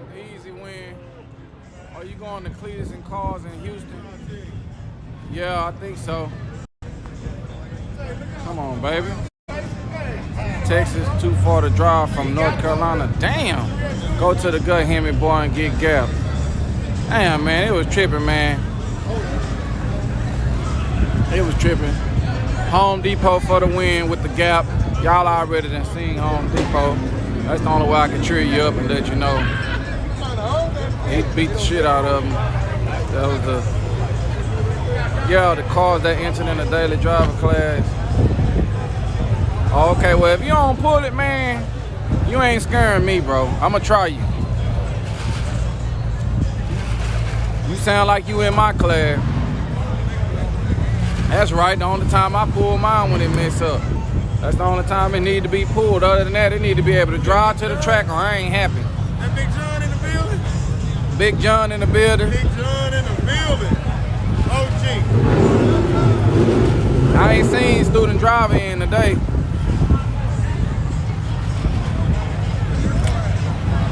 the easy win. Are you going to Cletus and Cars in Houston? Yeah, I think so. Come on, baby. Texas, too far to drive from North Carolina. Damn. Go to the gut, Hemi boy, and get gapped. Damn, man, it was tripping, man. It was tripping. Home Depot for the win with the gap. Y'all already done seen Home Depot. That's the only way I can cheer you up and let you know. He beat the shit out of him. That was the cars that entered in the daily driver class. Okay, well, if you don't pull it, man, you ain't scaring me, bro. I'ma try you. You sound like you in my class. That's right, the only time I pull mine when it mess up. That's the only time it need to be pulled. Other than that, it need to be able to drive to the track or I ain't happy. That Big John in the building? Big John in the building. Big John in the building. OG. I ain't seen student driver in today.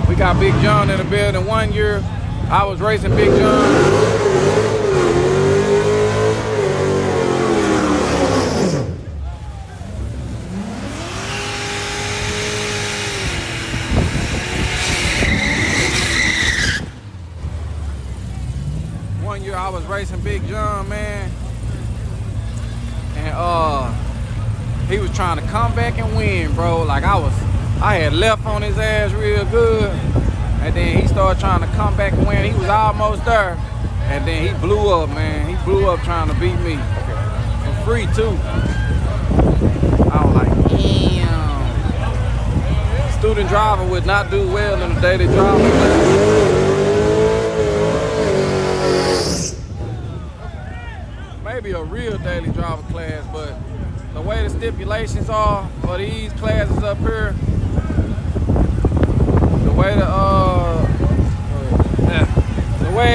We got Big John in the building. 1 year, I was racing Big John. I was racing Big John, man, and he was trying to come back and win, bro. Like I had left on his ass real good, and then he started trying to come back and win. He was almost there, and then he blew up, man. He blew up trying to beat me for free too. I was like, damn. Student driver would not do well in the daily driver class. Maybe a real daily driver class, but the way the stipulations are for these classes up here, the way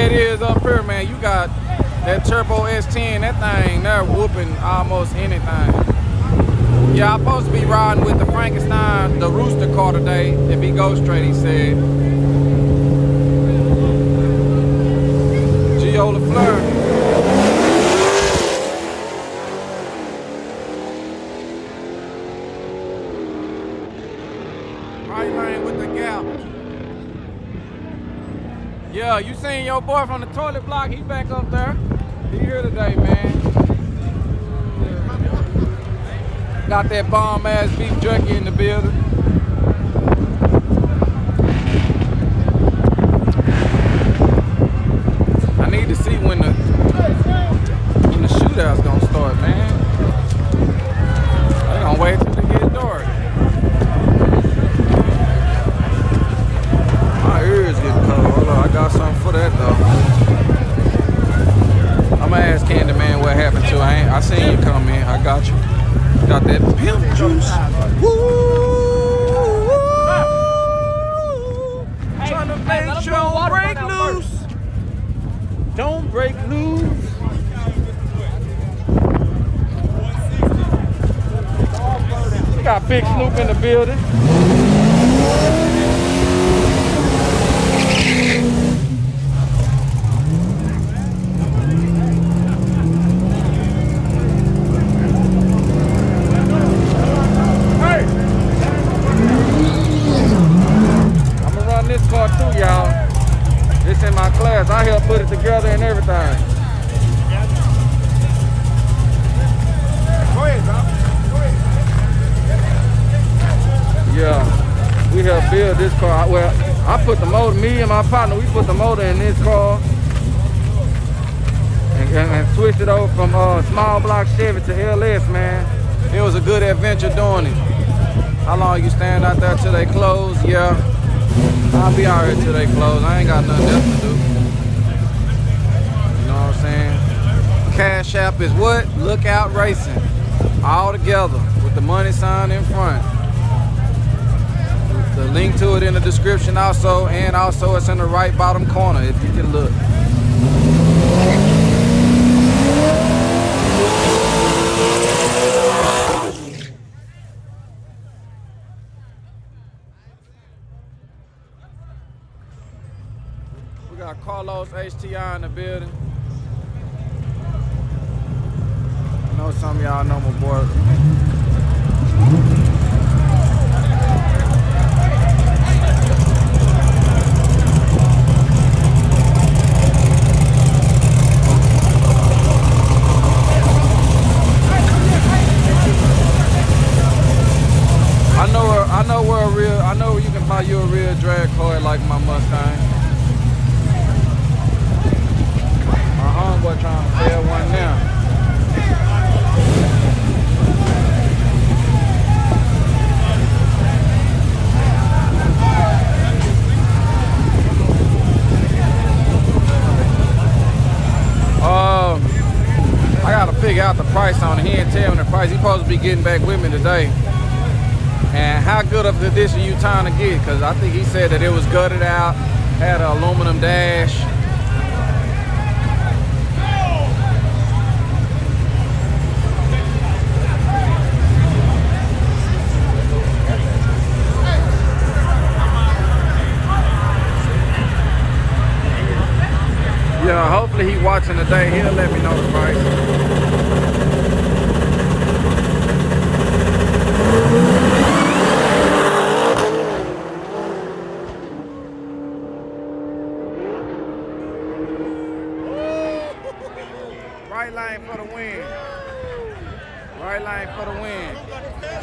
it is up here, man, you got that turbo S10, that thing there whooping almost anything. Yeah, I'm supposed to be riding with the Frankenstein, the rooster car today, if he goes straight, he said. Gio LaFleur. Yeah, you seen your boy from the toilet block, he back up there. He here today, man. Got that bomb ass beef jerky in the building. I need to see when the shootout's gonna start, man. They gonna wait till it get dark. My ears getting cold. Hold on, I got something for that though. I'ma ask Candyman what happened to. I seen you come in. I got you. Got that pimp juice. Woo! Trying to make sure don't break loose. Don't break loose. We got Big Snoop in the building. This car too, y'all. This in my class. I helped put it together and everything. Go ahead, bro. Go ahead. Yeah, we helped build this car. Well, I put the motor, me and my partner, we put the motor in this car and switched it over from small block Chevy to LS, man. It was a good adventure doing it. How long you stand out there till they close? Yeah. I'll be out here till they close. I ain't got nothing else to do. You know what I'm saying? Cash App is what? Lookout Racing. All together with the money sign in front. The link to it in the description also, and also it's in the right bottom corner if you can look. Outlaws HTI in the building. I know some of y'all know my boy. I know where you can buy you a real drag car like my Mustang. My homeboy trying to sell one now. I gotta figure out the price on it. He ain't tell me the price. He supposed to be getting back with me today. And how good of a condition you trying to get? Because I think he said that it was gutted out, had an aluminum dash. Yeah, hopefully he watching today. He'll let me know the price. Right lane for the win. Right lane for the win.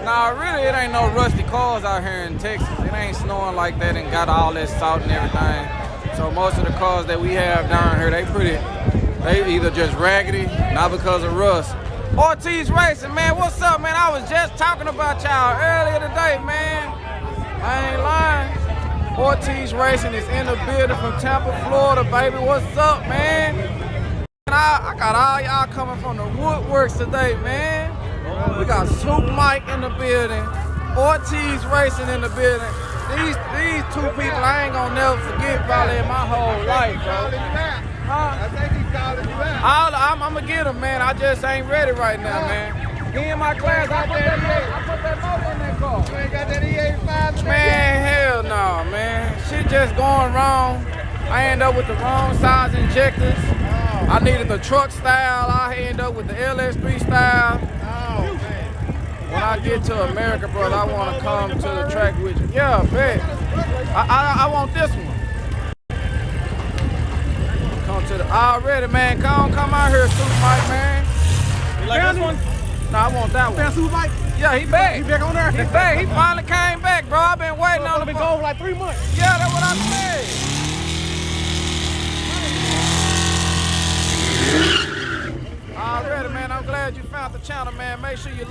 Nah, really, it ain't no rusty cars out here in Texas. It ain't snowing like that and got all that salt and everything. So most of the cars that we have down here, they either just raggedy, not because of rust. Ortiz Racing, man, what's up, man? I was just talking about y'all earlier today, man. I ain't lying. Ortiz Racing is in the building from Tampa, Florida, baby. What's up, man? I got all y'all coming from the woodworks today, man. We got Soup Mike in the building, Ortiz Racing in the building. These two people I ain't gonna never forget probably in my whole life, bro. Huh? I think he's calling you out. I'm gonna get him, man. I just ain't ready right now, man. He in my class. I put that motor in that car. You ain't got that E85? Man, hell no, man. Shit just going wrong. I end up with the wrong size injectors. I needed the truck style. I end up with the LS3 style. Oh, man. When I get to America, brother, I want to come to the track with you. Yeah, bet. I want this one. Come to the already, man. Come out here, Soup Mike, man. You like this one? No, I want that one. Soup Mike? Yeah, he back. He back on there? He back. He finally came back, bro. I've been waiting on him. Been gone for like 3 months. Yeah, that's what I said. Already, man. I'm glad you found the channel, man. Make sure you